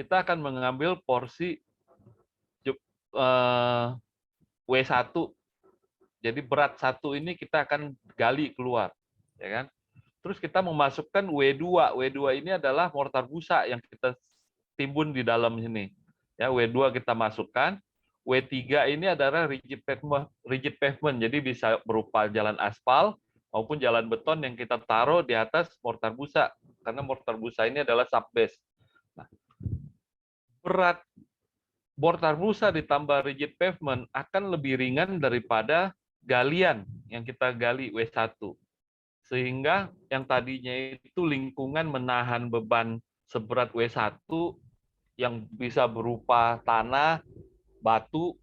kita akan mengambil porsi W1. Jadi berat 1 ini kita akan gali keluar, ya kan? Terus kita memasukkan W2. W2 ini adalah mortar busa yang kita timbun di dalam sini. Ya, W2 kita masukkan. W3 ini adalah rigid pavement. Jadi bisa berupa jalan aspal maupun jalan beton yang kita taruh di atas mortar busa. Karena mortar busa ini adalah subbase. Nah, berat mortar busa ditambah rigid pavement akan lebih ringan daripada galian yang kita gali W1. Sehingga yang tadinya itu lingkungan menahan beban seberat W1 yang bisa berupa tanah, batu,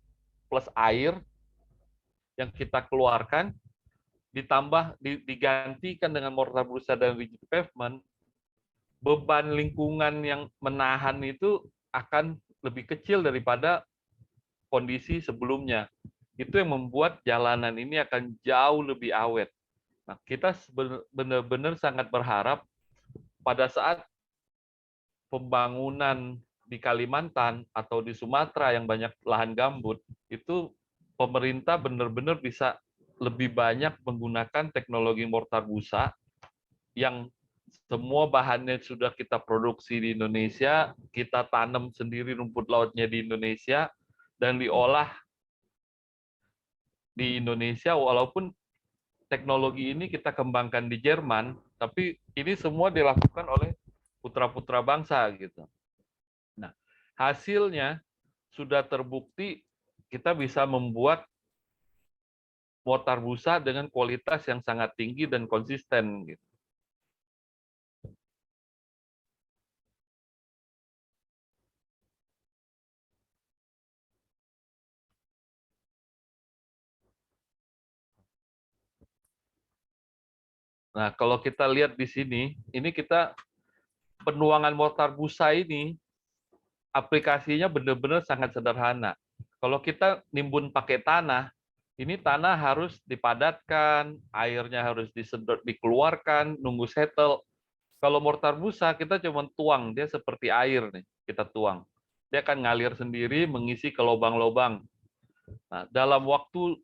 plus air yang kita keluarkan, digantikan dengan mortar busa dan rigid pavement, beban lingkungan yang menahan itu akan lebih kecil daripada kondisi sebelumnya. Itu yang membuat jalanan ini akan jauh lebih awet. Nah, kita benar-benar sangat berharap pada saat pembangunan di Kalimantan atau di Sumatera yang banyak lahan gambut, itu pemerintah benar-benar bisa lebih banyak menggunakan teknologi mortar busa yang semua bahannya sudah kita produksi di Indonesia, kita tanam sendiri rumput lautnya di Indonesia, dan diolah di Indonesia, walaupun teknologi ini kita kembangkan di Jerman, tapi ini semua dilakukan oleh putra-putra bangsa gitu. Nah, hasilnya sudah terbukti kita bisa membuat mortar busa dengan kualitas yang sangat tinggi dan konsisten gitu. Nah, kalau kita lihat di sini, ini kita penuangan mortar busa ini aplikasinya benar-benar sangat sederhana. Kalau kita nimbun pakai tanah, ini tanah harus dipadatkan, airnya harus disedot, dikeluarkan, nunggu settle. Kalau mortar busa kita cuma tuang, dia seperti air nih, kita tuang. Dia akan ngalir sendiri, mengisi ke lubang-lubang. Nah, dalam waktu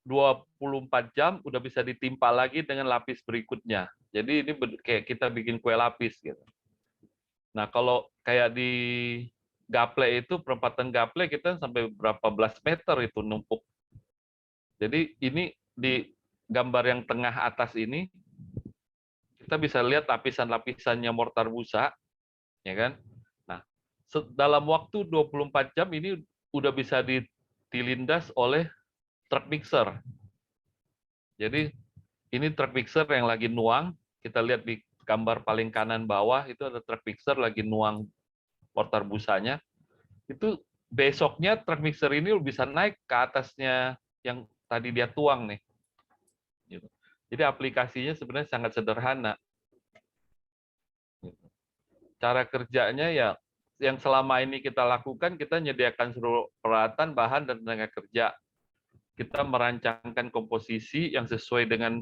24 jam udah bisa ditimpa lagi dengan lapis berikutnya. Jadi ini kayak kita bikin kue lapis gitu. Nah, kalau kayak di gaple itu, perempatan gaple kita sampai berapa belas meter itu numpuk. Jadi ini di gambar yang tengah atas ini, kita bisa lihat lapisan-lapisannya mortar busa, ya kan? Nah, dalam waktu 24 jam ini udah bisa dilindas oleh truk mixer. Jadi ini truk mixer yang lagi nuang, kita lihat di gambar paling kanan bawah, itu ada truk mixer lagi nuang mortar busanya. Itu besoknya truk mixer ini bisa naik ke atasnya yang tadi dia tuang nih. Jadi aplikasinya sebenarnya sangat sederhana. Cara kerjanya ya yang selama ini kita lakukan, kita menyediakan seluruh peralatan, bahan, dan tenaga kerja. Kita merancangkan komposisi yang sesuai dengan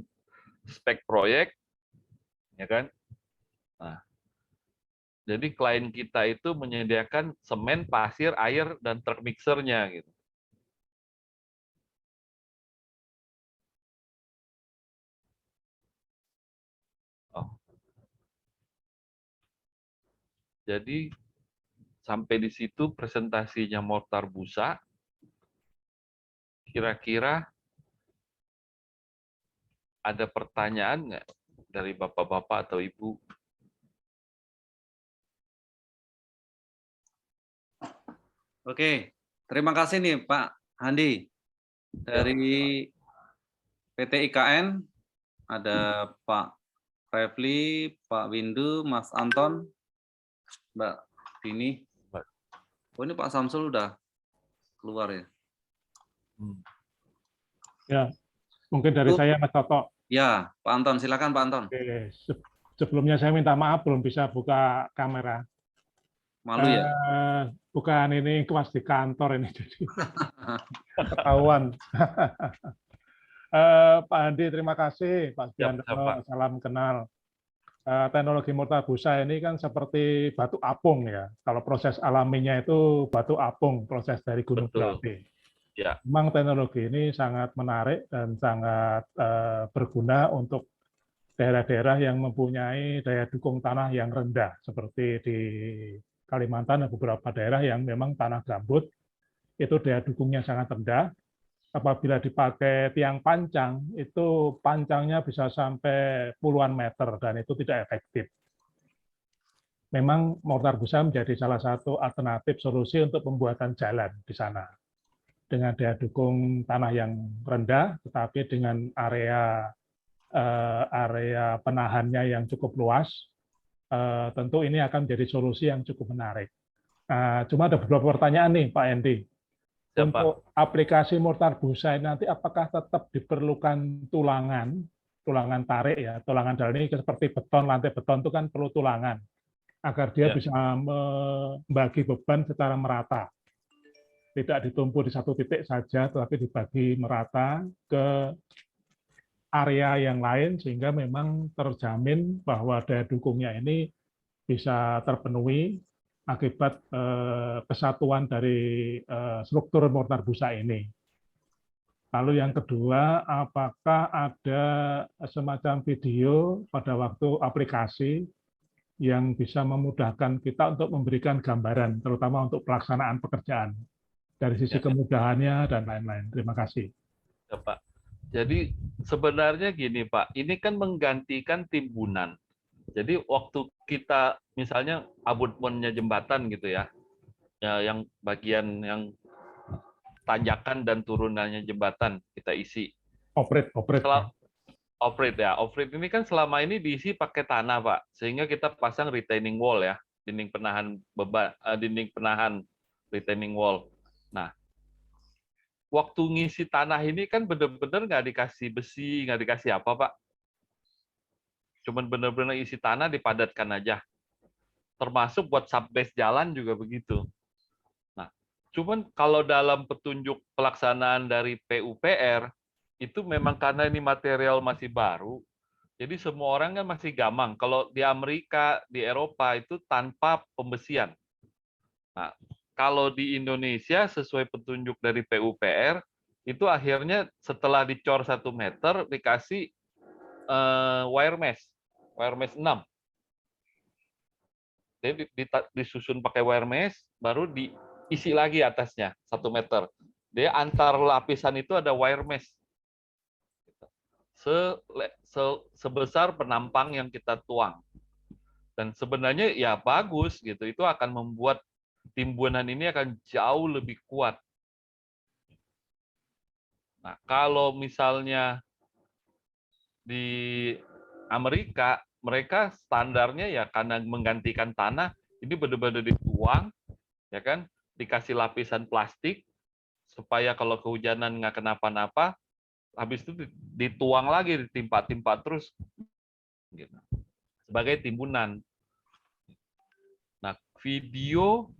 spek proyek, ya kan? Nah, jadi klien kita itu menyediakan semen, pasir, air, dan truk mixernya gitu. Oh. Jadi sampai di situ presentasinya mortar busa. Kira-kira ada pertanyaan nggak dari bapak-bapak atau ibu? Oke, terima kasih nih Pak Handi. Dari PT IKN, ada Pak Refli, Pak Windu, Mas Anton, Mbak Dini. Oh, ini Pak Samsul udah keluar ya? Ya, mungkin dari saya Mas Toto. Ya, Pak Anton, silakan Pak Anton. Oke, sebelumnya saya minta maaf belum bisa buka kamera. Malu ya? Bukan, ini kelas di kantor ini, jadi ketahuan. Pak Andi, terima kasih. Pak Bianto, salam kenal. teknologi mortar busa ini kan seperti batu apung ya. Kalau proses alaminya itu batu apung, proses dari gunung Betul. berapi. Ya. Memang teknologi ini sangat menarik dan sangat berguna untuk daerah-daerah yang mempunyai daya dukung tanah yang rendah, seperti di Kalimantan dan beberapa daerah yang memang tanah gambut, itu daya dukungnya sangat rendah. Apabila dipakai tiang pancang, itu pancangnya bisa sampai puluhan meter dan itu tidak efektif. Memang mortar busa menjadi salah satu alternatif solusi untuk pembuatan jalan di sana. Dengan daya dukung tanah yang rendah, tetapi dengan area penahannya yang cukup luas, tentu ini akan menjadi solusi yang cukup menarik. Cuma ada beberapa pertanyaan nih Pak Endi. Untuk aplikasi mortar busa nanti apakah tetap diperlukan tulangan tarik ya, tulangan dalam ini seperti beton, lantai beton itu kan perlu tulangan agar dia bisa membagi beban secara merata. Tidak ditumpuk di satu titik saja, tetapi dibagi merata ke area yang lain sehingga memang terjamin bahwa daya dukungnya ini bisa terpenuhi akibat kesatuan dari struktur mortar busa ini. Lalu yang kedua, apakah ada semacam video pada waktu aplikasi yang bisa memudahkan kita untuk memberikan gambaran, terutama untuk pelaksanaan pekerjaan, dari sisi kemudahannya dan lain-lain. Terima kasih. Ya, Pak. Jadi sebenarnya gini Pak, ini kan menggantikan timbunan. Jadi waktu kita misalnya abutmennya jembatan gitu ya, yang bagian yang tanjakan dan turunannya jembatan kita isi. Operate. Operate ini kan selama ini diisi pakai tanah Pak, sehingga kita pasang retaining wall ya, dinding penahan beban, dinding penahan retaining wall. Nah, waktu ngisi tanah ini kan benar-benar nggak dikasih besi, nggak dikasih apa Pak. Cuman benar-benar isi tanah dipadatkan aja. Termasuk buat subbase jalan juga begitu. Nah, cuman kalau dalam petunjuk pelaksanaan dari PUPR, itu memang karena ini material masih baru, jadi semua orang kan masih gamang. Kalau di Amerika, di Eropa itu tanpa pembesian. Nah, kalau di Indonesia sesuai petunjuk dari PUPR, itu akhirnya setelah dicor 1 meter dikasih wire mesh 6. Jadi disusun pakai wire mesh, baru diisi lagi atasnya 1 meter. Dia antar lapisan itu ada wire mesh. Sebesar penampang yang kita tuang. Dan sebenarnya ya bagus gitu. Itu akan membuat timbunan ini akan jauh lebih kuat. Nah, kalau misalnya di Amerika, mereka standarnya ya karena menggantikan tanah, ini benar-benar dituang, ya kan, dikasih lapisan plastik supaya kalau kehujanan nggak kenapa-napa, habis itu dituang lagi, ditimpa-timpa terus, gitu, sebagai timbunan. Nah, video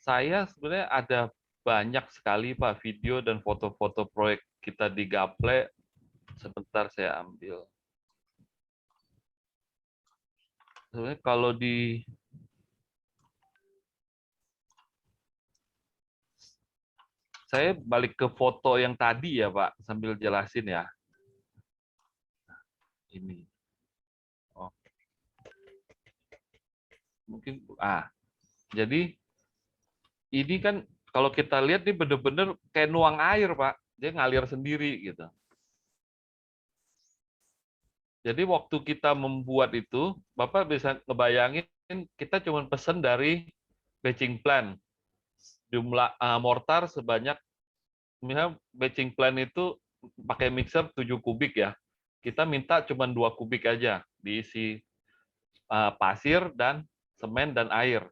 saya sebenarnya ada banyak sekali Pak, video dan foto-foto proyek kita di Gaple. Sebentar saya ambil. Sebenarnya kalau di saya balik ke foto yang tadi ya Pak, sambil jelasin ya. Ini. Oh. Mungkin jadi ini kan kalau kita lihat ini benar-benar kayak nuang air Pak, dia ngalir sendiri gitu. Jadi waktu kita membuat itu, Bapak bisa ngebayangin kita cuma pesen dari batching plant. Jumlah mortar sebanyak, misalnya batching plant itu pakai mixer 7 kubik ya. Kita minta cuma 2 kubik aja, diisi pasir dan semen dan air.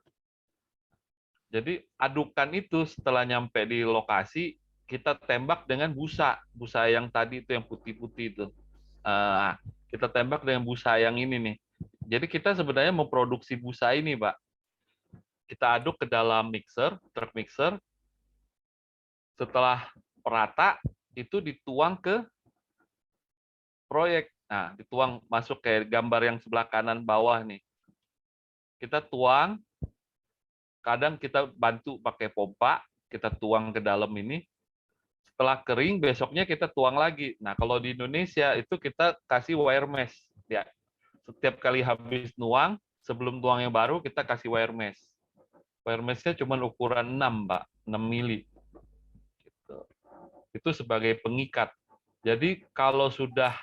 Jadi adukan itu setelah nyampe di lokasi, kita tembak dengan busa yang tadi itu yang putih-putih itu. Kita tembak dengan busa yang ini nih. Jadi kita sebenarnya memproduksi busa ini, Pak. Kita aduk ke dalam mixer, truk mixer. Setelah merata, itu dituang ke proyek. Nah, dituang masuk kayak gambar yang sebelah kanan bawah nih. Kita tuang, kadang kita bantu pakai pompa, kita tuang ke dalam ini. Setelah kering, besoknya kita tuang lagi. Nah, kalau di Indonesia itu kita kasih wire mesh. Ya, setiap kali habis nuang, sebelum tuang yang baru, kita kasih wire mesh. Wire mesh-nya cuma ukuran 6, Mbak, 6 mili. Gitu. Itu sebagai pengikat. Jadi kalau sudah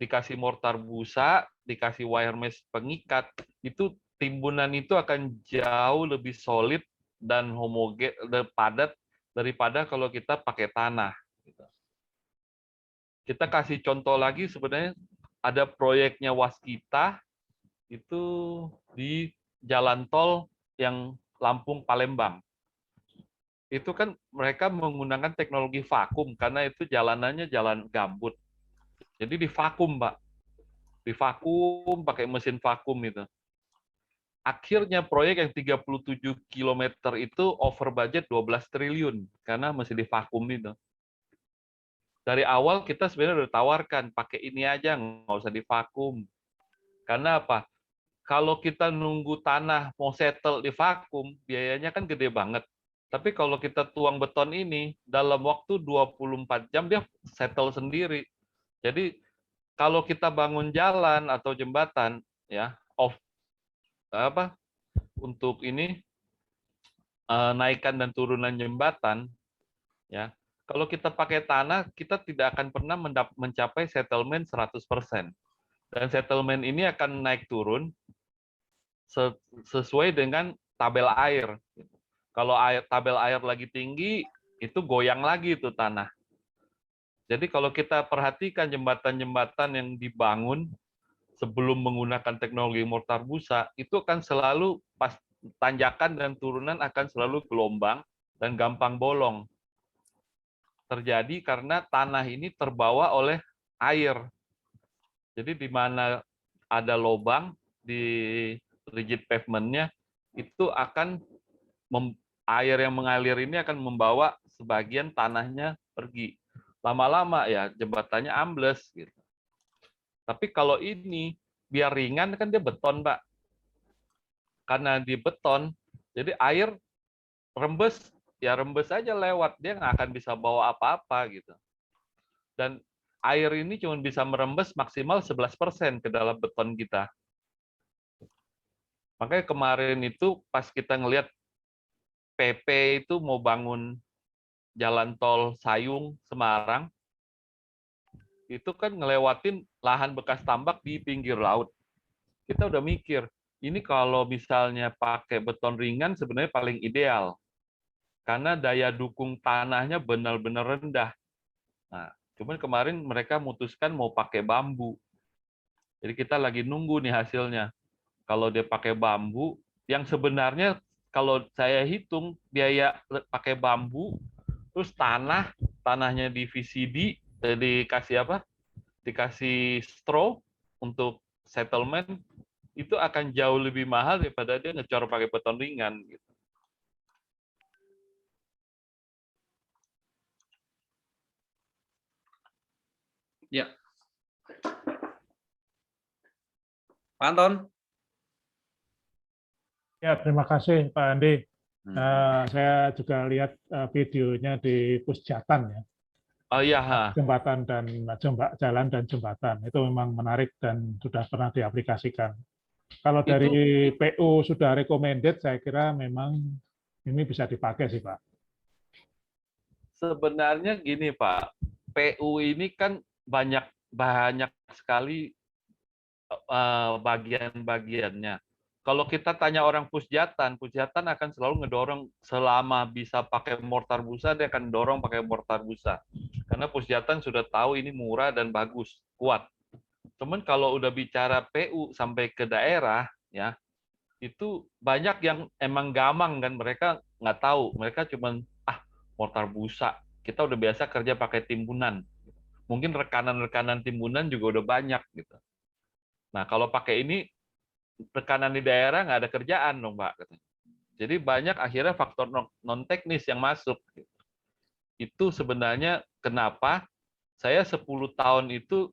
dikasih mortar busa, dikasih wire mesh pengikat, itu timbunan itu akan jauh lebih solid dan homogen, padat daripada kalau kita pakai tanah. Kita kasih contoh lagi, sebenarnya ada proyeknya Waskita itu di jalan tol yang Lampung Palembang. Itu kan mereka menggunakan teknologi vakum karena itu jalanannya jalan gambut. Jadi di vakum, Pak. Di vakum pakai mesin vakum itu. Akhirnya proyek yang 37 km itu over budget 12 triliun karena masih di vakum itu. Dari awal kita sebenarnya udah tawarkan pakai ini aja, nggak usah di vakum. Karena apa? Kalau kita nunggu tanah mau settle di vakum, biayanya kan gede banget. Tapi kalau kita tuang beton ini, dalam waktu 24 jam dia settle sendiri. Jadi kalau kita bangun jalan atau jembatan, ya untuk ini naikkan dan turunan jembatan, ya kalau kita pakai tanah, kita tidak akan pernah mencapai settlement 100%. Dan settlement ini akan naik turun sesuai dengan tabel air. Kalau tabel air lagi tinggi, itu goyang lagi itu tanah. Jadi kalau kita perhatikan jembatan-jembatan yang dibangun sebelum menggunakan teknologi mortar busa, itu akan selalu pas tanjakan dan turunan akan selalu gelombang dan gampang bolong. Terjadi karena tanah ini terbawa oleh air. Jadi di mana ada lubang di rigid pavement-nya, itu akan air yang mengalir ini akan membawa sebagian tanahnya pergi. Lama-lama ya jembatannya ambles gitu. Tapi kalau ini biar ringan kan dia beton, Pak. Karena di beton, jadi air rembes, ya rembes aja lewat, dia nggak akan bisa bawa apa-apa gitu. Dan air ini cuma bisa merembes maksimal 11% ke dalam beton kita. Makanya kemarin itu pas kita ngelihat PP itu mau bangun jalan tol Sayung, Semarang, itu kan ngelewatin lahan bekas tambak di pinggir laut. Kita udah mikir, ini kalau misalnya pakai beton ringan sebenarnya paling ideal. Karena daya dukung tanahnya benar-benar rendah. Nah, cuman kemarin mereka memutuskan mau pakai bambu. Jadi kita lagi nunggu nih hasilnya. Kalau dia pakai bambu, yang sebenarnya kalau saya hitung biaya pakai bambu, terus tanahnya di VCD, dikasih apa? Dikasih straw untuk settlement, itu akan jauh lebih mahal daripada dia ngecor pakai beton ringan. Gitu. Ya. Pak Anton. Ya, terima kasih Pak Andi. Saya juga lihat videonya di Pusjatan ya. Oh iya, jembatan dan jalan dan jembatan itu memang menarik dan sudah pernah diaplikasikan. Kalau dari PU sudah recommended, saya kira memang ini bisa dipakai sih Pak. Sebenarnya gini Pak, PU ini kan banyak sekali bagian-bagiannya. Kalau kita tanya orang Pusjatan akan selalu ngedorong selama bisa pakai mortar busa, dia akan dorong pakai mortar busa. Karena Pusjatan sudah tahu ini murah dan bagus, kuat. Cuman kalau udah bicara PU sampai ke daerah, ya itu banyak yang emang gamang kan, mereka nggak tahu, mereka cuman mortar busa. Kita udah biasa kerja pakai timbunan. Mungkin rekanan-rekanan timbunan juga udah banyak gitu. Nah kalau pakai ini rekanan di daerah nggak ada kerjaan dong Pak. Jadi banyak akhirnya faktor non teknis yang masuk. Itu sebenarnya kenapa saya 10 tahun itu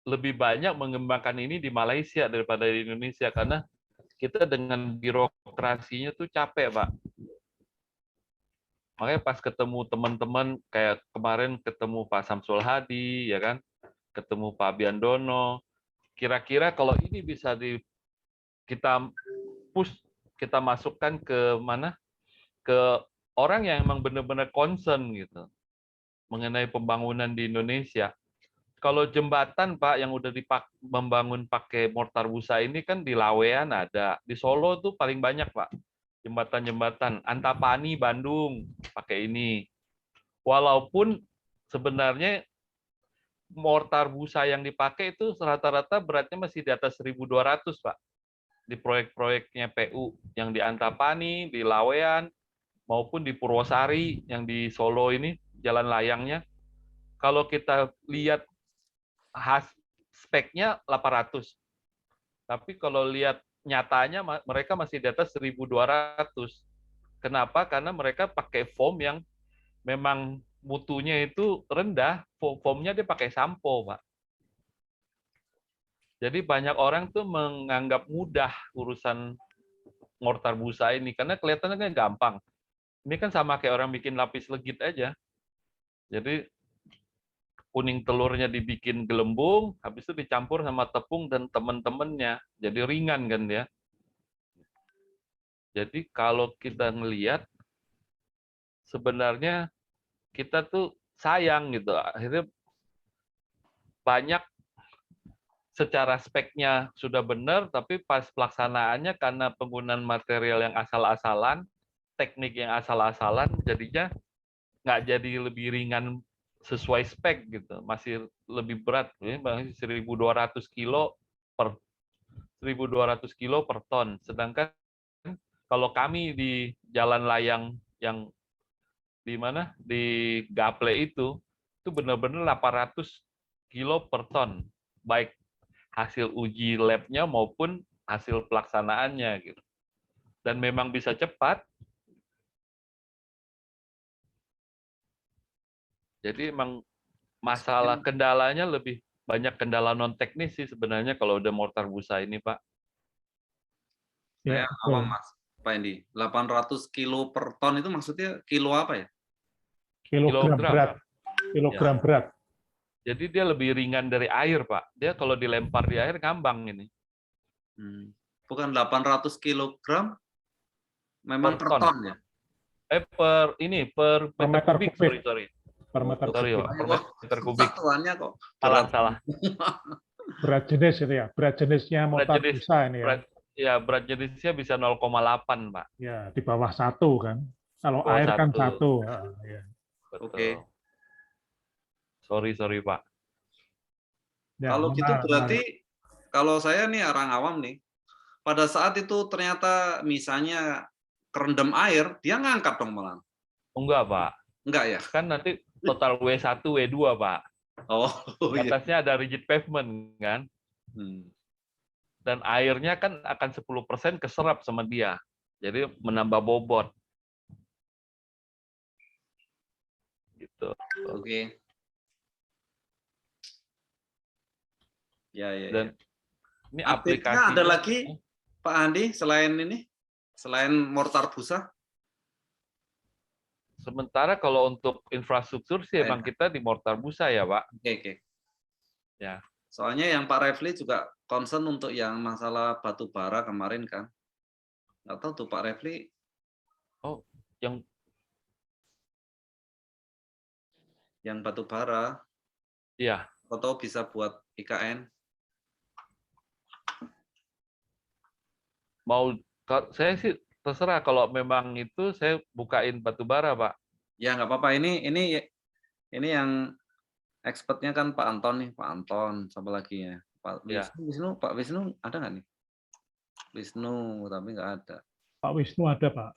lebih banyak mengembangkan ini di Malaysia daripada di Indonesia karena kita dengan birokrasinya tuh capek, Pak. Makanya pas ketemu teman-teman kayak kemarin ketemu Pak Samsul Hadi, ya kan, ketemu Pak Biandono, kira-kira kalau ini bisa kita push, kita masukkan ke mana? Ke orang yang emang benar-benar concern gitu mengenai pembangunan di Indonesia. Kalau jembatan Pak yang udah membangun pakai mortar busa ini kan di Lawean ada, di Solo tuh paling banyak Pak. Jembatan-jembatan Antapani Bandung pakai ini. Walaupun sebenarnya mortar busa yang dipakai itu rata-rata beratnya masih di atas 1.200 Pak. Di proyek-proyeknya PU yang di Antapani, di Lawean, maupun di Purwosari yang di Solo ini jalan layangnya. Kalau kita lihat speknya 800. Tapi kalau lihat nyatanya mereka masih di atas 1.200. Kenapa? Karena mereka pakai foam yang memang mutunya itu rendah. Foamnya dia pakai sampo, Pak. Jadi banyak orang tuh menganggap mudah urusan mortar busa ini karena kelihatannya kan gampang. Ini kan sama kayak orang bikin lapis legit aja. Jadi kuning telurnya dibikin gelembung, habis itu dicampur sama tepung dan teman-temannya. Jadi ringan kan dia. Jadi kalau kita ngelihat sebenarnya kita tuh sayang gitu. Akhirnya banyak secara speknya sudah benar, tapi pas pelaksanaannya karena penggunaan material yang asal-asalan, teknik yang asal-asalan, jadinya nggak jadi lebih ringan sesuai spek gitu, masih lebih berat, masih 1.200 kilo per 1.200 kilo per ton. Sedangkan kalau kami di jalan layang yang di mana di Gaple itu benar-benar 800 kilo per ton, baik hasil uji labnya maupun hasil pelaksanaannya gitu. Dan memang bisa cepat. Jadi emang masalah kendalanya lebih banyak kendala non teknis sih sebenarnya kalau udah mortar busa ini, Pak. Saya awam, Mas. Pak Endi, 800 kilo per ton itu maksudnya kilo apa ya? Kilogram berat. Kilogram Ya. berat. Jadi dia lebih ringan dari air, Pak. Dia kalau dilempar di air ngambang ini. Bukan 800 kilogram, memang per ton ya? Per meter kubik, sorry. Per meter Sorry, kubik. Pak. Per meter kubik. Satuannya kok Salah. Berat jenis itu ya. Berat jenisnya mortar busa ini ya. Berat jenisnya bisa 0,8, Pak. Ya, di bawah 1 kan. Kalau Bawah air kan 1. 1. Ya. Oke. Sorry, Pak. Ya, kalau gitu berarti, kalau saya nih orang awam nih, pada saat itu ternyata misalnya kerendam air, dia ngangkat dong malah. Enggak, Pak. Enggak ya? Kan nanti total W1, W2, Pak. Oh, di atasnya ada rigid pavement, kan? Dan airnya kan akan 10% keserap sama dia. Jadi menambah bobot. Gitu. Oke. Ya. Dan ini aplikasinya ada lagi, Pak Andi, selain ini? Selain mortar busa? Sementara kalau untuk infrastruktur sih emang kita di mortar busa ya, Pak. Oke. Ya. Soalnya yang Pak Refli juga concern untuk yang masalah batu bara kemarin kan. Nggak tahu tuh Pak Refli. Oh, yang batu bara. Iya. Atau bisa buat IKN. Saya sih terserah kalau memang itu saya bukain batu bara, Pak. Ya nggak apa-apa, ini yang expertnya kan Pak Anton nih, Pak Anton, siapa lagi ya? Pak Wisnu ada nggak nih? Wisnu tapi nggak ada. Pak Wisnu ada, Pak.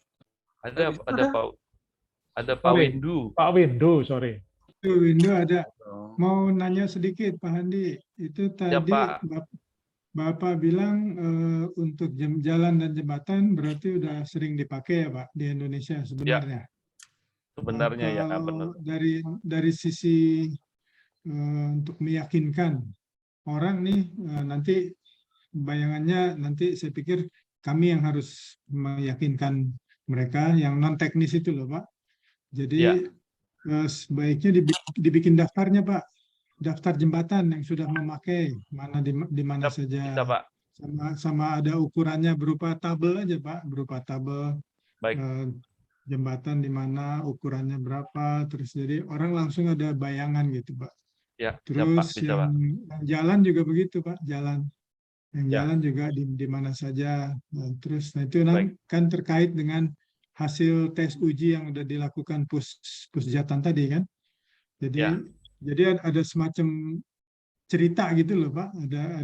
Ada Pak Windu. Pak Windu, sorry. Windu ada. Mau nanya sedikit Pak Handi, itu tadi Bapak bilang untuk jalan dan jembatan berarti udah sering dipakai ya Pak di Indonesia sebenarnya. Ya, sebenarnya ya benar. Dari sisi untuk meyakinkan orang nih nanti bayangannya nanti saya pikir kami yang harus meyakinkan mereka yang non teknis itu loh Pak. Jadi sebaiknya dibikin daftarnya Pak, daftar jembatan yang sudah memakai di mana saja. Bisa, Pak. Sama ada ukurannya berupa tabel aja Pak, berupa tabel. Baik. Jembatan di mana ukurannya berapa, terus jadi orang langsung ada bayangan gitu Pak. Ya, Terus siap, Pak. Bisa, Pak. yang jalan juga begitu Pak, jalan. Yang Ya. jalan juga di mana saja. Nah, terus itu Baik. kan terkait dengan hasil tes uji yang sudah dilakukan Pusjatan tadi kan. Jadi ada semacam cerita gitu loh Pak,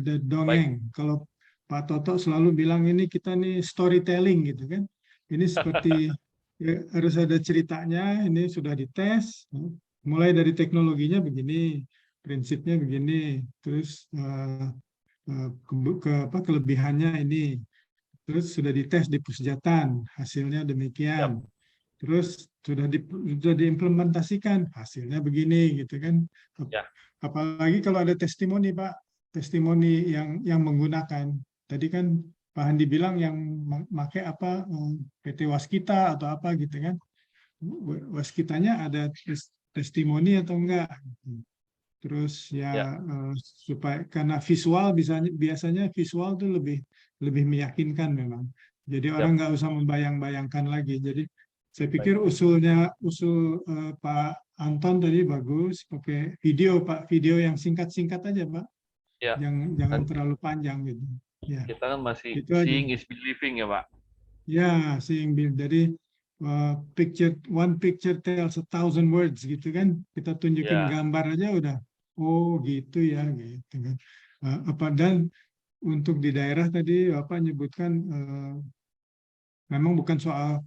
ada dongeng. Kalau Pak Toto selalu bilang ini kita nih storytelling gitu kan. Ini seperti ya, harus ada ceritanya, ini sudah dites, mulai dari teknologinya begini, prinsipnya begini, terus kelebihannya ini, terus sudah dites di Pusjatan, hasilnya demikian, terus sudah diimplementasikan, hasilnya begini gitu kan. Apalagi kalau ada testimoni Pak, testimoni yang menggunakan. Tadi kan Pak Handi bilang yang pakai apa PT Waskita atau apa gitu kan. Waskitanya ada testimoni atau enggak. Terus supaya karena visual biasanya visual tuh lebih meyakinkan memang. Jadi orang nggak usah membayang-bayangkan lagi. Jadi saya pikir usul Pak Anton tadi bagus, pakai video Pak, video yang singkat-singkat aja Pak. Ya. Jangan terlalu panjang gitu. Ya. Kita kan masih Itu seeing aja. is believing ya Pak. Ya, seeing jadi one picture tells 1,000 words gitu kan. Kita tunjukin gambar aja udah. Oh gitu ya gitu kan. Dan untuk di daerah tadi Bapak nyebutkan memang bukan soal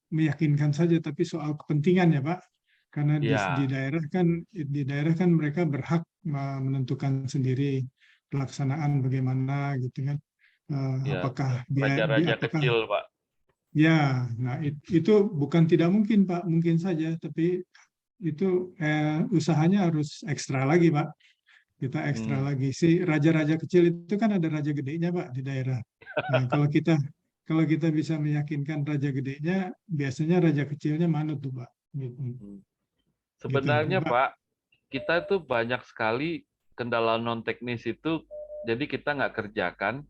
meyakinkan saja tapi soal kepentingan ya Pak. Karena di daerah kan mereka berhak menentukan sendiri pelaksanaan bagaimana gitu kan. Apakah raja-raja kecil Pak. Ya, nah itu bukan tidak mungkin Pak, mungkin saja, tapi itu usahanya harus ekstra lagi Pak. Kita ekstra lagi. Si raja-raja kecil itu kan ada raja gedenya Pak di daerah. Nah, kalau kita bisa meyakinkan raja gedenya, biasanya raja kecilnya manut tuh Pak. Gitu. Sebenarnya gitu, Pak, kita tuh banyak sekali kendala non teknis itu, jadi kita nggak kerjakan.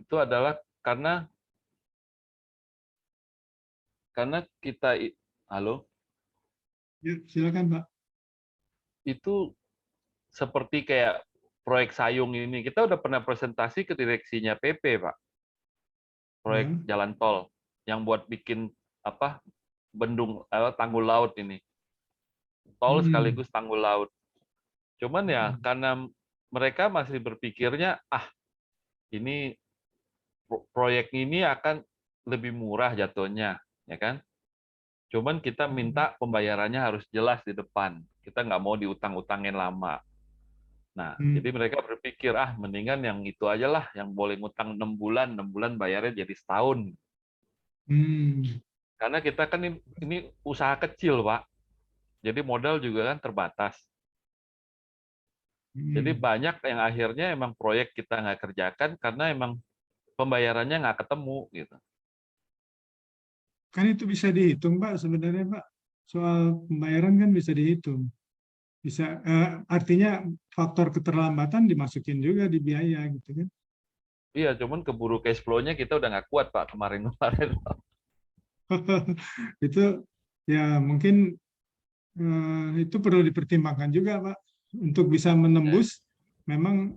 Itu adalah karena kita, halo? Ya, silakan Pak. Itu seperti kayak proyek Sayung ini, kita udah pernah presentasi ke direksinya PP Pak. Proyek jalan tol yang buat bikin bendung tanggul laut ini. Tol sekaligus tanggul laut. Cuman ya karena mereka masih berpikirnya ini proyek ini akan lebih murah jatuhnya, ya kan? Cuman kita minta pembayarannya harus jelas di depan. Kita nggak mau diutang-utangin lama. Nah, jadi mereka berpikir mendingan yang itu aja lah, yang boleh ngutang 6 bulan bayarnya jadi setahun. Karena kita kan ini usaha kecil, Pak. Jadi modal juga kan terbatas. Jadi banyak yang akhirnya emang proyek kita nggak kerjakan karena emang pembayarannya nggak ketemu gitu. Kan itu bisa dihitung Pak sebenarnya Pak. Soal pembayaran kan bisa dihitung. Bisa artinya faktor keterlambatan dimasukin juga di biaya gitu kan. Iya, cuman keburu cash flow-nya kita udah nggak kuat Pak kemarin. Itu ya mungkin itu perlu dipertimbangkan juga Pak. Untuk bisa menembus memang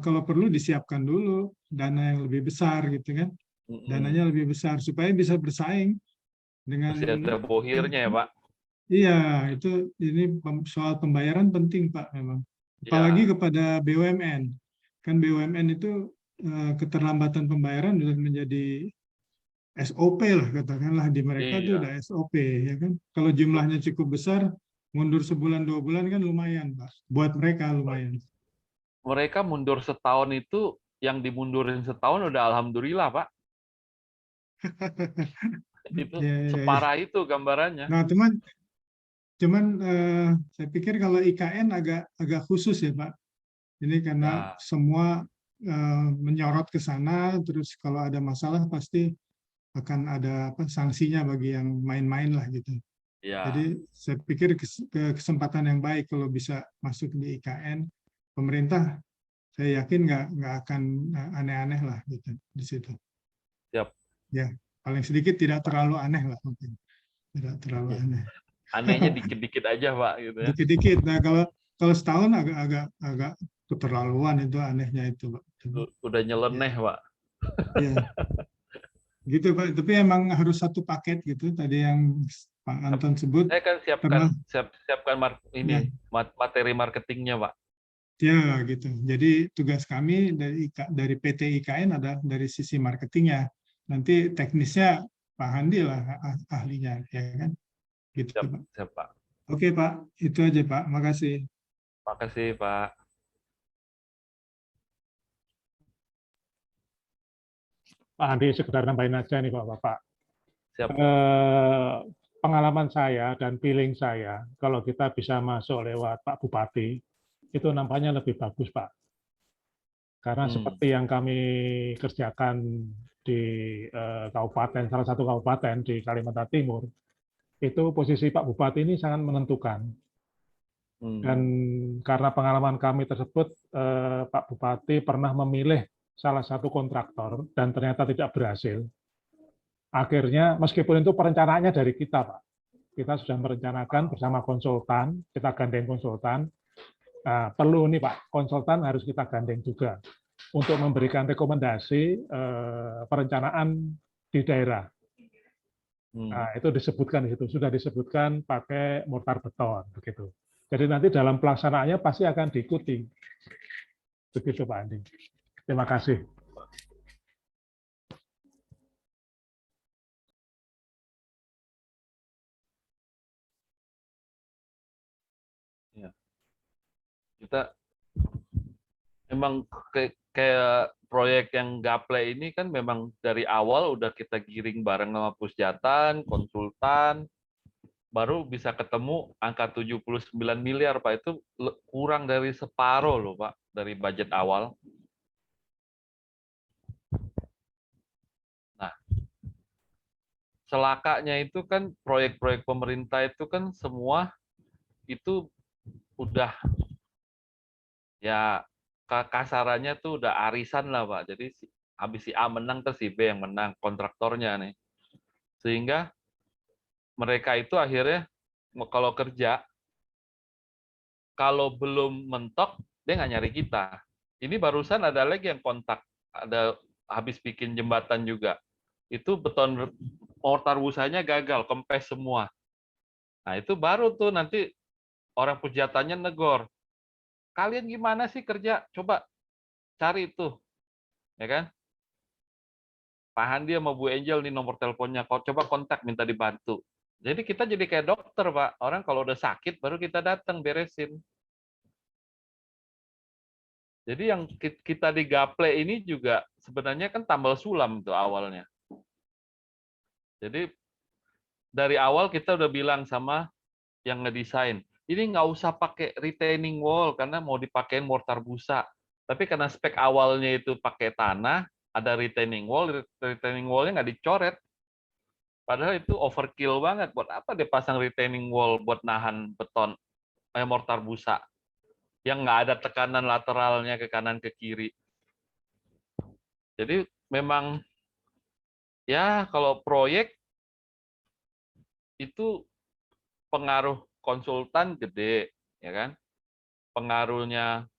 kalau perlu disiapkan dulu dana yang lebih besar gitu kan. Dananya lebih besar supaya bisa bersaing dengan masih ada bohirnya ya Pak. Iya, ini soal pembayaran penting Pak memang. Apalagi kepada BUMN. Kan BUMN itu keterlambatan pembayaran sudah menjadi SOP lah katakanlah di mereka itu udah SOP ya kan. Kalau jumlahnya cukup besar, mundur sebulan 2 bulan kan lumayan Pak. Buat mereka lumayan. Mereka mundur setahun itu yang dimundurin setahun udah alhamdulillah Pak. Itu separah itu gambarannya. Nah, cuman saya pikir kalau IKN agak khusus ya Pak. Ini karena semua menyorot ke sana, terus kalau ada masalah pasti akan ada sanksinya bagi yang main-main lah gitu. Jadi saya pikir kesempatan yang baik kalau bisa masuk di IKN, pemerintah saya yakin nggak akan aneh-aneh lah gitu di situ. Siap. Ya, paling sedikit tidak terlalu aneh lah mungkin. Tidak terlalu aneh. Anehnya dikit-dikit aja, Pak, gitu ya. Dikit-dikit. Nah, kalau setahun agak keterlaluan itu anehnya itu, Pak. Udah nyeleneh, Pak. Iya. Gitu, Pak. Tapi emang harus satu paket gitu. Tadi yang Pak Anton sebut. Saya kan siapkan materi marketingnya, Pak. Ya, gitu. Jadi tugas kami dari PT IKN ada dari sisi marketingnya. Nanti teknisnya Pak Handi lah ahlinya, ya kan? Gitu, Pak. Siap, Pak. Oke, Pak. Itu aja, Pak. Makasih. Makasih, Pak. Pak Handi, sekedar nambahin aja nih Bapak. Siap. Pengalaman saya dan feeling saya, kalau kita bisa masuk lewat Pak Bupati, itu nampaknya lebih bagus, Pak. Karena seperti yang kami kerjakan di kabupaten, salah satu kabupaten di Kalimantan Timur, itu posisi Pak Bupati ini sangat menentukan. Dan karena pengalaman kami tersebut, Pak Bupati pernah memilih salah satu kontraktor dan ternyata tidak berhasil. Akhirnya, meskipun itu perencanaannya dari kita, Pak. Kita sudah merencanakan bersama konsultan, kita gandeng konsultan. Nah, perlu nih Pak, konsultan harus kita gandeng juga untuk memberikan rekomendasi perencanaan di daerah. Nah, itu disebutkan di situ, sudah disebutkan pakai mortar beton begitu. Jadi nanti dalam pelaksanaannya pasti akan diikuti. Begitu Pak Andi. Terima kasih. Kita memang kayak proyek yang Gaple ini kan memang dari awal udah kita giring bareng sama Pusjatan, konsultan, baru bisa ketemu angka 79 miliar, Pak. Itu kurang dari separuh loh, Pak, dari budget awal. Nah, celakanya itu kan proyek-proyek pemerintah itu kan semua itu udah ya kasarannya tuh udah arisan lah Pak. Jadi habis si A menang terus si B yang menang, kontraktornya nih. Sehingga mereka itu akhirnya kalau kerja, kalau belum mentok, dia nggak nyari kita. Ini barusan ada lagi yang kontak, ada habis bikin jembatan juga. Itu beton mortar busanya gagal, kempes semua. Nah itu baru tuh nanti orang Pusjatannya negor. Kalian gimana sih kerja? Coba cari tuh, ya kan? Pak Handi sama Bu Angel nih nomor teleponnya. Kau coba kontak minta dibantu. Jadi kita jadi kayak dokter, Pak. Orang kalau udah sakit baru kita datang beresin. Jadi yang kita di Gaple ini juga sebenarnya kan tambal sulam tuh awalnya. Jadi dari awal kita udah bilang sama yang ngedesain, ini nggak usah pakai retaining wall karena mau dipakein mortar busa. Tapi karena spek awalnya itu pakai tanah, ada retaining wall-nya nggak dicoret. Padahal itu overkill banget. Buat apa dia pasang retaining wall buat nahan beton, mortar busa yang nggak ada tekanan lateralnya ke kanan ke kiri. Jadi memang ya kalau proyek itu pengaruh konsultan gede, ya kan? Pengaruhnya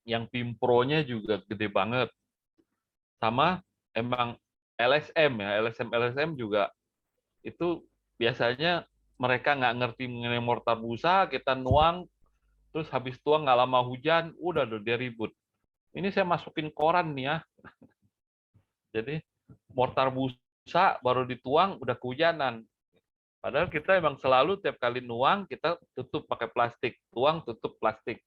yang Pimpro-nya juga gede banget. Sama emang LSM ya, LSM juga itu biasanya mereka nggak ngerti mengenai mortar busa, kita nuang, terus habis tuang nggak lama hujan, udah dia ribut. Ini saya masukin koran nih ya. Jadi mortar busa baru dituang udah kehujanan. Padahal kita emang selalu tiap kali nuang kita tutup pakai plastik, tuang tutup plastik.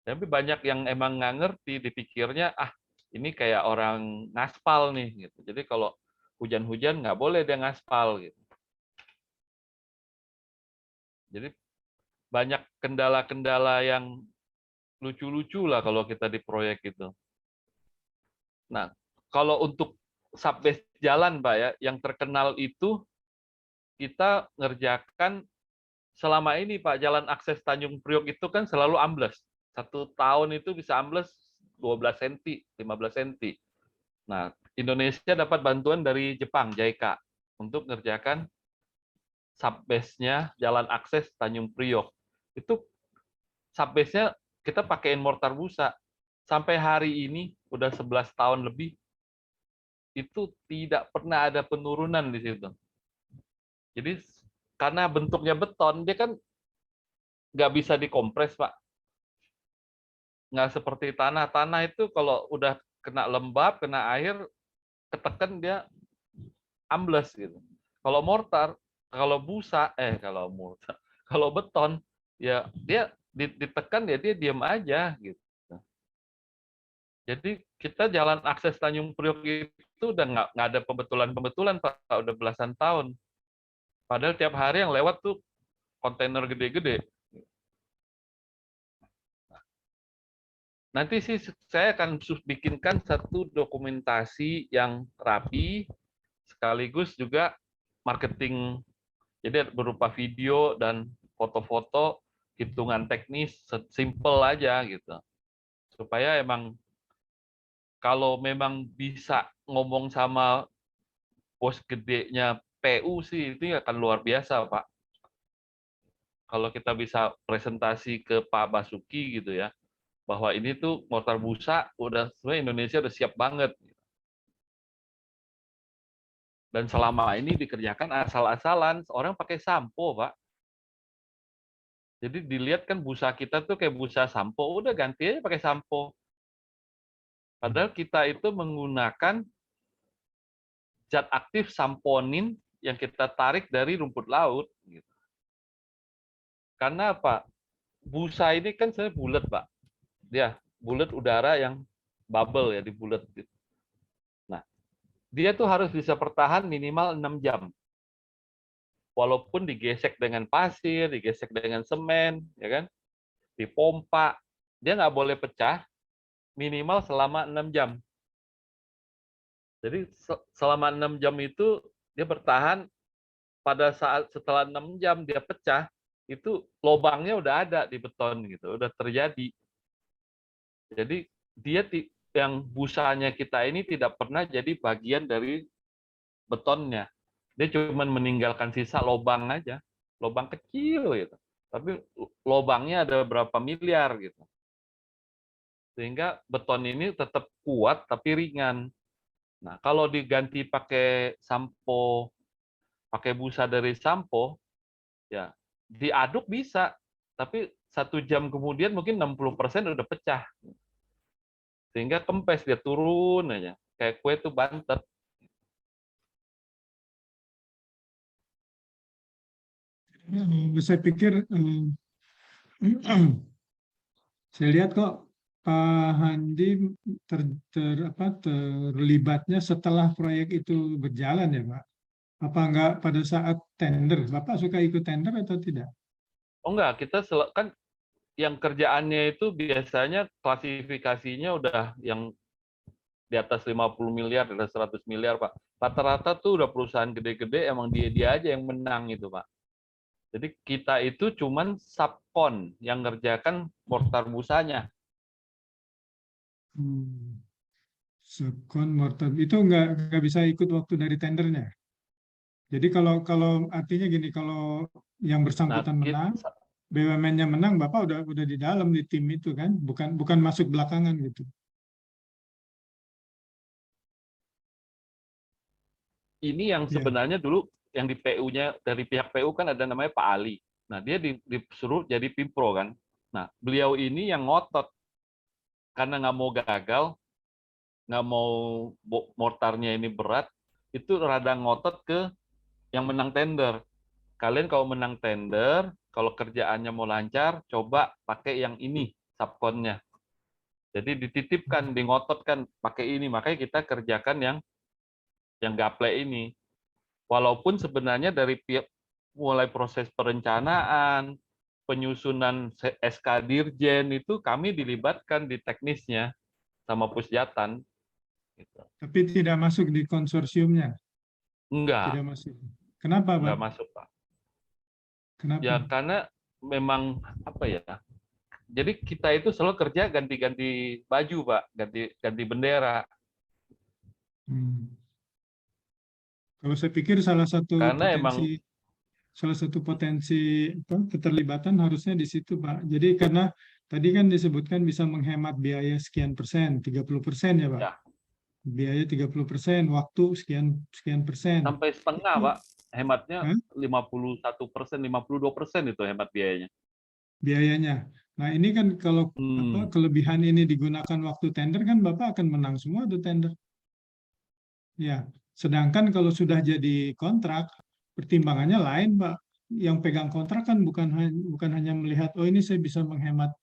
Tapi banyak yang emang nggak ngerti, dipikirnya ini kayak orang ngaspal nih gitu. Jadi kalau hujan-hujan nggak boleh dia ngaspal gitu. Jadi banyak kendala-kendala yang lucu-lucu lah kalau kita di proyek itu. Nah, kalau untuk subbase jalan, Pak ya, yang terkenal itu kita ngerjakan selama ini, Pak, jalan akses Tanjung Priok itu kan selalu ambles. 1 tahun itu bisa ambles 12 cm, 15 cm. Nah, Indonesia dapat bantuan dari Jepang, JICA, untuk ngerjakan subbase-nya jalan akses Tanjung Priok. Itu subbase-nya kita pakaiin mortar busa. Sampai hari ini, udah 11 tahun lebih, itu tidak pernah ada penurunan di situ. Jadi, karena bentuknya beton, dia kan nggak bisa dikompres, Pak. Nggak seperti tanah. Tanah itu kalau udah kena lembab, kena air, ketekan dia ambles gitu. Kalau mortar, kalau busa, kalau beton, ya dia ditekan ya dia diam aja gitu. Jadi kita jalan akses Tanjung Priok itu udah nggak ada pembetulan Pak, udah belasan tahun. Padahal tiap hari yang lewat tuh kontainer gede-gede. Nanti sih saya akan bikinkan satu dokumentasi yang rapi, sekaligus juga marketing, jadi berupa video dan foto-foto, hitungan teknis, simple aja gitu. Supaya emang kalau memang bisa ngomong sama bos gedenya PU sih, itu akan luar biasa, Pak. Kalau kita bisa presentasi ke Pak Basuki gitu ya, bahwa ini tuh mortar busa udah sebenarnya Indonesia udah siap banget. Dan selama ini dikerjakan asal-asalan, orang pakai sampo, Pak. Jadi dilihat kan busa kita tuh kayak busa sampo, udah ganti aja pakai sampo. Padahal kita itu menggunakan zat aktif samponin yang kita tarik dari rumput laut. Gitu. Karena apa? Busa ini kan sebenarnya bulat, Pak. Dia bulat udara yang bubble ya, di bulat. Nah, dia tuh harus bisa bertahan minimal 6 jam. Walaupun digesek dengan pasir, digesek dengan semen, ya kan, dipompa, dia nggak boleh pecah minimal selama 6 jam. Jadi selama 6 jam itu dia bertahan, pada saat setelah 6 jam dia pecah, itu lubangnya udah ada di beton gitu, udah terjadi. Jadi dia yang busanya kita ini tidak pernah jadi bagian dari betonnya. Dia cuma meninggalkan sisa lubang aja, lubang kecil gitu. Tapi lubangnya ada berapa miliar gitu. Sehingga beton ini tetap kuat tapi ringan. Nah, kalau diganti pakai sampo, pakai busa dari sampo, ya diaduk bisa, tapi 1 jam kemudian mungkin 60% udah pecah. Sehingga kempes, dia turun aja. Kayak kue itu bantet. Saya pikir saya lihat kok Pak Handi terlibatnya setelah proyek itu berjalan ya Pak. Apa enggak pada saat tender? Bapak suka ikut tender atau tidak? Oh enggak, kita kan yang kerjaannya itu biasanya klasifikasinya udah yang di atas 50 miliar, di atas 100 miliar, Pak. Rata-rata tuh udah perusahaan gede-gede, emang dia aja yang menang itu, Pak. Jadi kita itu cuman subkon yang ngerjakan mortar busanya. Subkon mortar itu nggak bisa ikut waktu dari tendernya. Jadi kalau artinya gini, kalau yang bersangkutan menang, BUMN-nya menang, Bapak udah di dalam di tim itu kan, bukan masuk belakangan gitu. Ini yang sebenarnya dulu yang di PU-nya, dari pihak PU kan ada namanya Pak Ali. Nah, dia disuruh jadi Pimpro kan. Nah, beliau ini yang ngotot karena nggak mau gagal, nggak mau mortarnya ini berat, itu rada ngotot ke yang menang tender. Kalian kalau menang tender, kalau kerjaannya mau lancar, coba pakai yang ini, subkonnya. Jadi dititipkan, ngototkan pakai ini. Makanya kita kerjakan yang gaple ini. Walaupun sebenarnya dari mulai proses perencanaan, penyusunan SK Dirjen itu kami dilibatkan di teknisnya sama Pusjatan. Gitu. Tapi tidak masuk di konsorsiumnya? Enggak. Tidak masuk. Kenapa, Pak? Enggak masuk, Pak. Kenapa? Ya karena memang apa ya? Jadi kita itu selalu kerja ganti-ganti baju, Pak, ganti bendera. Kalau saya pikir salah satu Karena potensi keterlibatan harusnya di situ, Pak. Jadi karena tadi kan disebutkan bisa menghemat biaya sekian persen, 30% ya, Pak. Ya. Biaya 30%, waktu sekian persen. Sampai setengah, Pak. Hematnya Hah? 51%, 52% itu hemat biayanya. Biayanya. Nah, ini kan kalau kelebihan ini digunakan waktu tender kan Bapak akan menang semua tuh tender. Ya, sedangkan kalau sudah jadi kontrak, pertimbangannya lain, Pak. Yang pegang kontrak kan bukan hanya melihat, oh ini saya bisa menghemat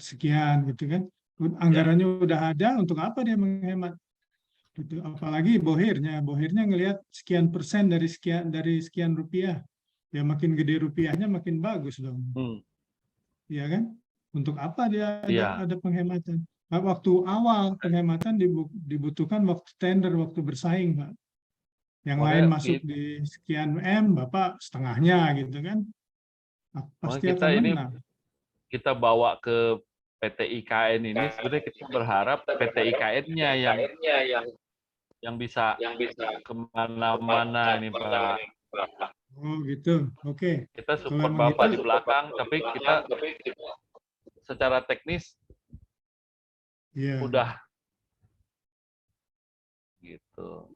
sekian gitu kan. Anggarannya udah ada, untuk apa dia menghemat? Gitu. Apalagi bohirnya ngelihat sekian persen dari sekian rupiah. Ya makin gede rupiahnya makin bagus dong. Iya kan? Untuk apa dia ada penghematan? Nah, waktu awal penghematan dibutuhkan waktu tender, waktu bersaing, Pak. Yang lain masuk di sekian M, Bapak setengahnya gitu kan. Nah, pasti akan menang. Kita bawa ke PT IKN ini, sebenarnya kita berharap PT IKN-nya yang bisa kemana-mana ini, Pak. Oh gitu, oke. Kita support Bapak di belakang, tapi kita secara teknis udah gitu.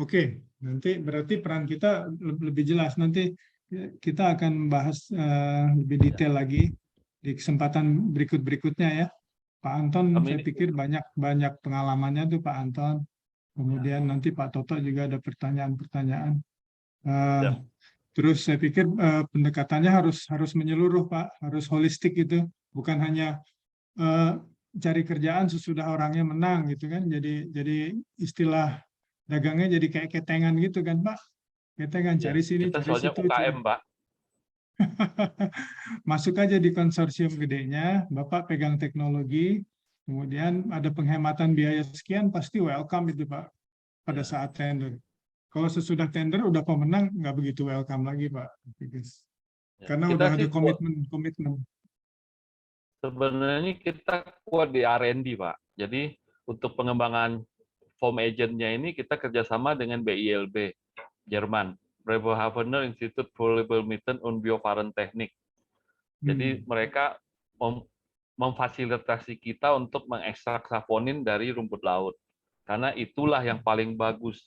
Oke, nanti berarti peran kita lebih jelas. Nanti kita akan bahas lebih detail lagi di kesempatan berikutnya ya. Pak Anton, saya pikir banyak pengalamannya tuh Pak Anton. Kemudian nanti Pak Toto juga ada pertanyaan-pertanyaan. Terus saya pikir pendekatannya harus menyeluruh, Pak, harus holistik gitu, bukan hanya cari kerjaan sesudah orangnya menang gitu kan. Jadi istilah dagangnya jadi kayak ketengan gitu kan, Pak. Ketengan cari sini, kita cari soalnya situ. UKM, Pak. Masuk aja di konsorsium gedenya, Bapak pegang teknologi, kemudian ada penghematan biaya sekian, pasti welcome itu Pak pada saat tender. Kalau sesudah tender udah pemenang nggak begitu welcome lagi Pak, karena udah ada komitmen. Sebenarnya kita kuat di R&D, Pak. Jadi untuk pengembangan foam agent-nya ini kita kerjasama dengan BILB Jerman, Bremerhavener Institut für Lebensmittel und Biofarentechnik. Jadi mereka memfasilitasi kita untuk mengekstrak saponin dari rumput laut. Karena itulah yang paling bagus.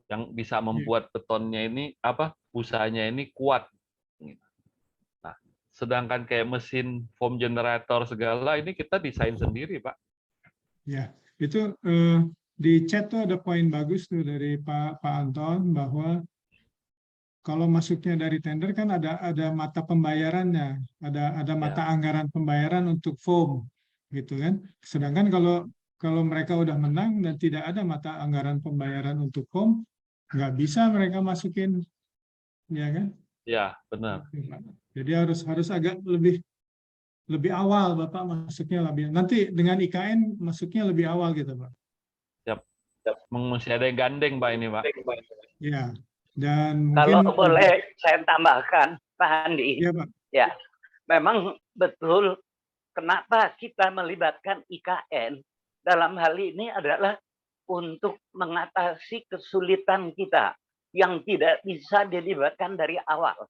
Yang bisa membuat betonnya ini, busanya ini kuat. Nah, sedangkan kayak mesin foam generator segala, ini kita desain sendiri, Pak. Ya, itu di chat tuh ada poin bagus tuh dari Pak Anton, bahwa kalau masuknya dari tender kan ada mata pembayarannya, ada mata anggaran pembayaran untuk foam, gitu kan. Sedangkan kalau mereka udah menang dan tidak ada mata anggaran pembayaran untuk foam, nggak bisa mereka masukin, ya kan? Ya, benar. Jadi harus agak lebih awal Bapak masuknya lebih. Nanti dengan IKN masuknya lebih awal gitu Pak. Siap. Mesti ada yang gandeng Pak ini Pak. Ya. Dan kalau mungkin boleh saya tambahkan, Pak Andi. Ya, Pak. Ya, memang betul kenapa kita melibatkan IKN dalam hal ini adalah untuk mengatasi kesulitan kita yang tidak bisa dilibatkan dari awal.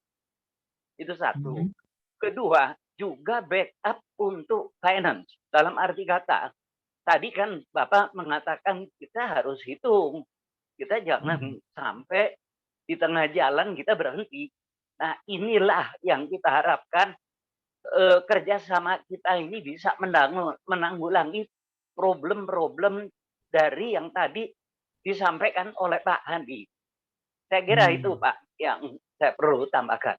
Itu satu. Kedua, juga backup untuk finance. Dalam arti kata, tadi kan Bapak mengatakan kita harus hitung. Kita jangan sampai di tengah jalan kita berhenti. Nah, inilah yang kita harapkan kerjasama kita ini bisa menanggulangi problem-problem dari yang tadi disampaikan oleh Pak Handi. Saya kira itu Pak yang saya perlu tambahkan.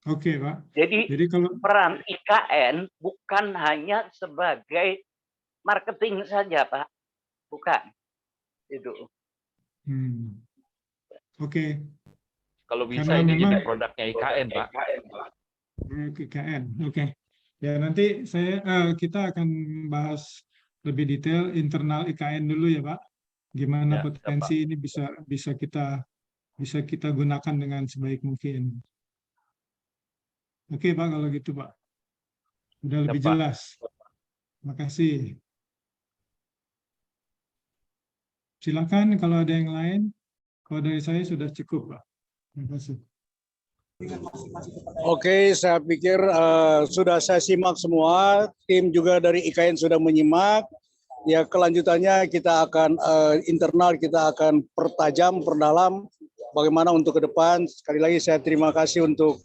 Oke, Pak. Jadi kalau peran IKN bukan hanya sebagai marketing saja, Pak. Bukan. Itu. Oke. Kalau bisa Karena ini jadi memang- produknya IKN, Pak. IKN, oke. Ya nanti kita akan bahas lebih detail internal IKN dulu ya Pak. Gimana Ya, potensi ini bisa kita gunakan dengan sebaik mungkin. Oke Pak, kalau gitu Pak. Udah lebih Pak. jelas. Terima kasih. Silakan kalau ada yang lain. Kalau dari saya sudah cukup Pak. Terima kasih. Oke, saya pikir sudah saya simak semua. Tim juga dari IKN sudah menyimak. Ya, kelanjutannya kita akan internal kita akan pertajam, perdalam bagaimana untuk ke depan. Sekali lagi saya terima kasih untuk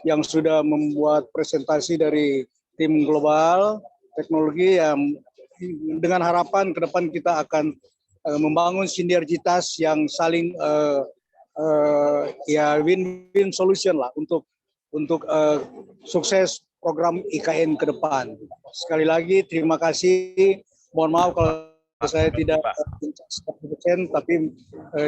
yang sudah membuat presentasi dari tim global teknologi yang dengan harapan ke depan kita akan membangun sinergitas yang saling ya win-win solution lah untuk sukses program IKN ke depan. Sekali lagi terima kasih. Mohon maaf kalau saya tidak 100%, tapi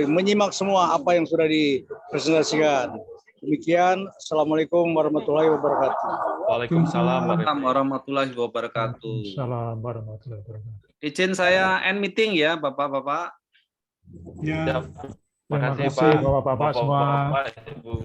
menyimak semua apa yang sudah dipresentasikan. Demikian, Assalamualaikum warahmatullahi wabarakatuh. Waalaikumsalam warahmatullahi wabarakatuh. Waalaikumsalam warahmatullahi wabarakatuh. Izin saya end meeting ya, Bapak-bapak. Ya. Terima kasih, Terima kasih, Pak. Bapak-bapak semua. Bapak-bapak, Ibu.